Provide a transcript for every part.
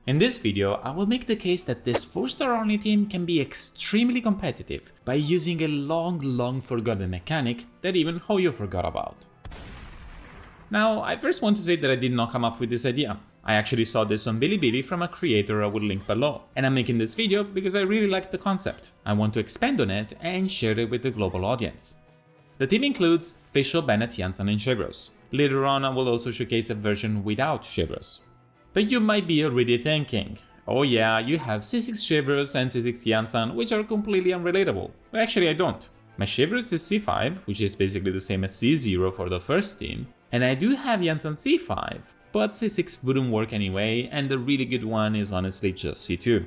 In this video, I will make the case that this 4-star only team can be extremely competitive by using a long forgotten mechanic that even Hoyo forgot about. Now, I first want to say that I did not come up with this idea. I actually saw this on Bilibili from a creator I will link below, and I'm making this video because I really like the concept. I want to expand on it and share it with the global audience. The team includes Fischl, Bennett, Iansan and Chevreuse. Later on I will also showcase a version without Chevreuse. But you might be already thinking, oh yeah, you have C6 Chevreuse and C6 Iansan, which are completely unrelatable. But actually I don't. My Chevreuse is C5, which is basically the same as C0 for the first team, and I do have Iansan C5, but C6 wouldn't work anyway, and the really good one is honestly just C2.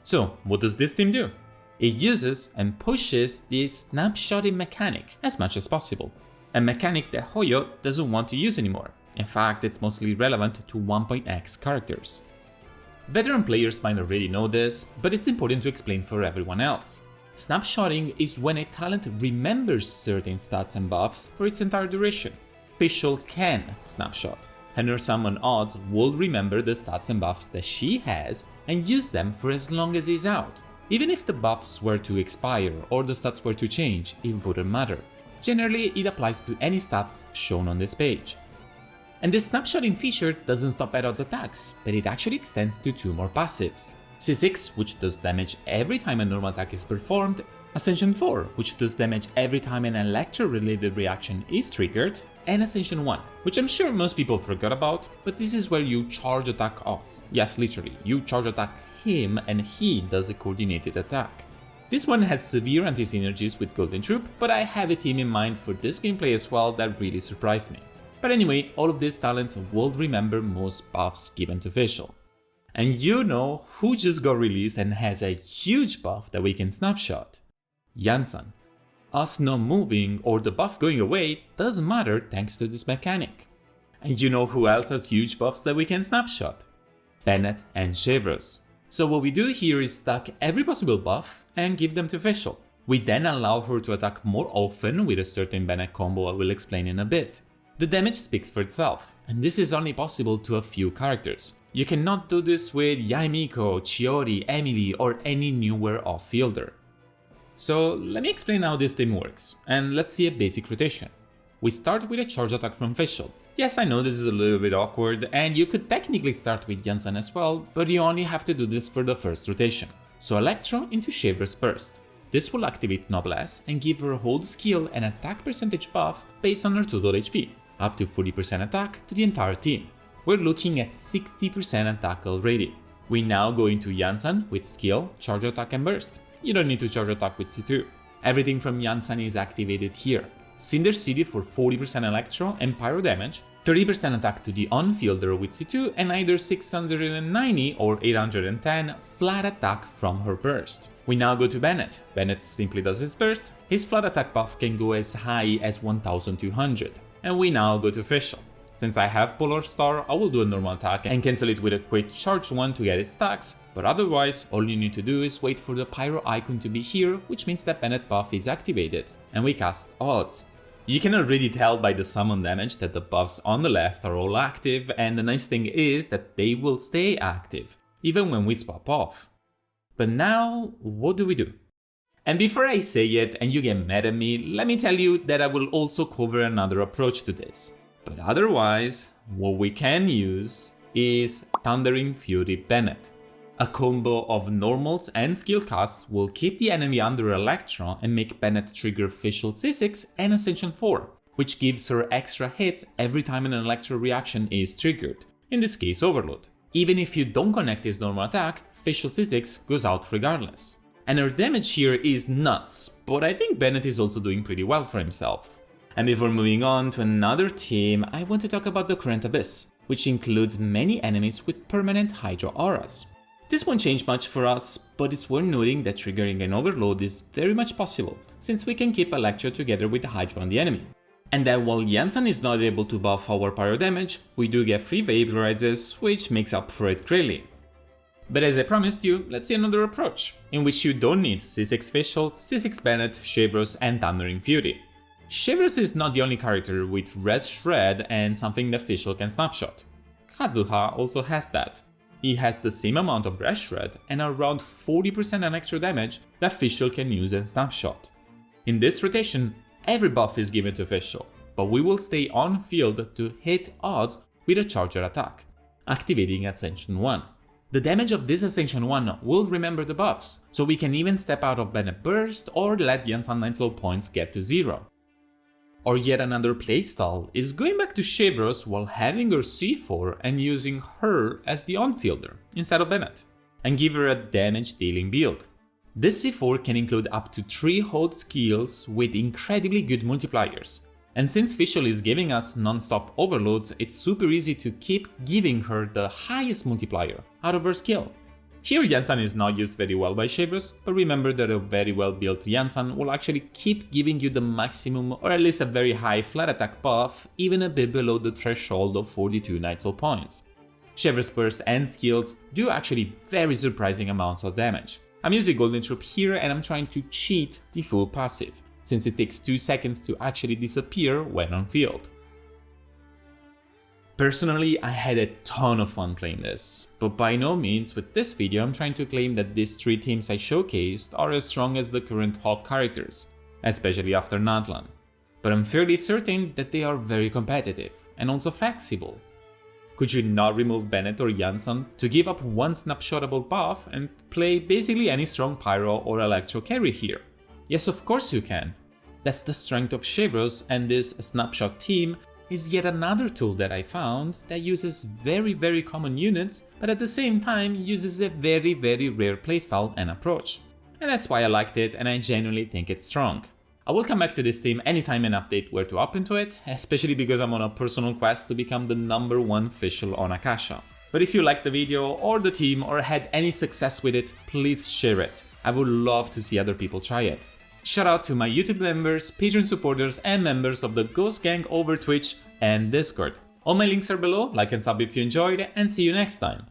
So what does this team do? It uses and pushes the snapshotting mechanic as much as possible, a mechanic that Hoyo doesn't want to use anymore. In fact, it's mostly relevant to 1.x characters. Veteran players might already know this, but it's important to explain for everyone else. Snapshotting is when a talent remembers certain stats and buffs for its entire duration. Fischl can snapshot, and her summon odds will remember the stats and buffs that she has and use them for as long as he's out. Even if the buffs were to expire or the stats were to change, it wouldn't matter. Generally, it applies to any stats shown on this page. And this snapshotting feature doesn't stop at odds attacks, but it actually extends to 2 more passives. C6, which does damage every time a normal attack is performed, Ascension 4, which does damage every time an electro-related reaction is triggered, and Ascension 1, which I'm sure most people forgot about, but this is where you charge attack odds. Yes, literally, you charge attack him and he does a coordinated attack. This one has severe anti-synergies with Golden Troop, but I have a team in mind for this gameplay as well that really surprised me. But anyway, all of these talents will remember most buffs given to Fischl. And you know who just got released and has a huge buff that we can snapshot? Iansan. Us not moving or the buff going away doesn't matter thanks to this mechanic. And you know who else has huge buffs that we can snapshot? Bennett and Chevreuse. So what we do here is stack every possible buff and give them to Fischl. We then allow her to attack more often with a certain Bennett combo I will explain in a bit. The damage speaks for itself, and this is only possible to a few characters. You cannot do this with Yaimiko, Chiori, Emily or any newer off-fielder. So let me explain how this team works, and let's see a basic rotation. We start with a charge attack from Fischl. Yes, I know this is a little bit awkward, and you could technically start with Iansan as well, but you only have to do this for the first rotation. So Electro into Chevreuse burst. This will activate Noblesse and give her hold skill and attack percentage buff based on her total HP, up to 40% attack to the entire team. We're looking at 60% attack already. We now go into Iansan with skill, charge attack and burst. You don't need to charge attack with C2. Everything from Iansan is activated here. Cinder City for 40% electro and pyro damage, 30% attack to the on-fielder with C2 and either 690 or 810 flat attack from her burst. We now go to Bennett. Bennett simply does his burst. His flat attack buff can go as high as 1200. And we now go to Fischl. Since I have Polar Star, I will do a normal attack and cancel it with a quick charge one to get its stacks, but otherwise all you need to do is wait for the pyro icon to be here, which means that Bennett buff is activated, and we cast odds. You can already tell by the summon damage that the buffs on the left are all active, and the nice thing is that they will stay active, even when we swap off. But now, what do we do? And before I say it and you get mad at me, let me tell you that I will also cover another approach to this. But otherwise, what we can use is Thundering Fury Bennett. A combo of normals and skill casts will keep the enemy under Electro and make Bennett trigger Fischl C6 and Ascension 4, which gives her extra hits every time an Electro reaction is triggered, in this case Overload. Even if you don't connect his normal attack, Fischl C6 goes out regardless. And her damage here is nuts, but I think Bennett is also doing pretty well for himself. And before moving on to another team, I want to talk about the current Abyss, which includes many enemies with permanent Hydra auras. This won't change much for us, but it's worth noting that triggering an overload is very much possible, since we can keep Electro together with the Hydra on the enemy. And that while Iansan is not able to buff our pyro damage, we do get free vaporizes, which makes up for it greatly. But as I promised you, let's see another approach, in which you don't need C6 Fischl, C6 Bennett, Chevreuse and Thundering Fury. Chevreuse is not the only character with Red Shred and something that Fischl can snapshot. Kazuha also has that. he has the same amount of Breath Shred and around 40% electro damage that Fischl can use in Snapshot. In this rotation, every buff is given to Fischl, but we will stay on field to hit odds with a charger attack, activating Ascension 1. The damage of this Ascension 1 will remember the buffs, so we can even step out of Bennett Burst or let Iansan 9 soul points get to 0. Or yet another playstyle is going back to Chevreuse while having her C4 and using her as the on-fielder instead of Bennett, and give her a damage dealing build. This C4 can include up to 3 hold skills with incredibly good multipliers, and since Fischl is giving us non-stop overloads, it's super easy to keep giving her the highest multiplier out of her skill. Here Iansan is not used very well by Chevreuse, but remember that a very well built Iansan will actually keep giving you the maximum or at least a very high flat attack buff, even a bit below the threshold of 42 Night Soul points. Chevreuse burst and skills do actually very surprising amounts of damage. I'm using Golden Troop here and I'm trying to cheat the full passive, since it takes 2 seconds to actually disappear when on field. Personally, I had a ton of fun playing this, but by no means with this video I'm trying to claim that these 3 teams I showcased are as strong as the current Hawk characters, especially after Natlan. But I'm fairly certain that they are very competitive, and also flexible. Could you not remove Bennett or Iansan to give up one snapshotable buff and play basically any strong pyro or electro carry here? Yes, of course you can. That's the strength of Chevreuse, and this snapshot team is yet another tool that I found that uses very common units, but at the same time uses a very rare playstyle and approach. And that's why I liked it and I genuinely think it's strong. I will come back to this team anytime an update were to up into it, especially because I'm on a personal quest to become the #1 Fischl on Akasha. But if you liked the video or the team or had any success with it, please share it. I would love to see other people try it. Shout out to my YouTube members, Patreon supporters and members of the Ghost Gang over Twitch and Discord. All my links are below, like and sub if you enjoyed, and see you next time.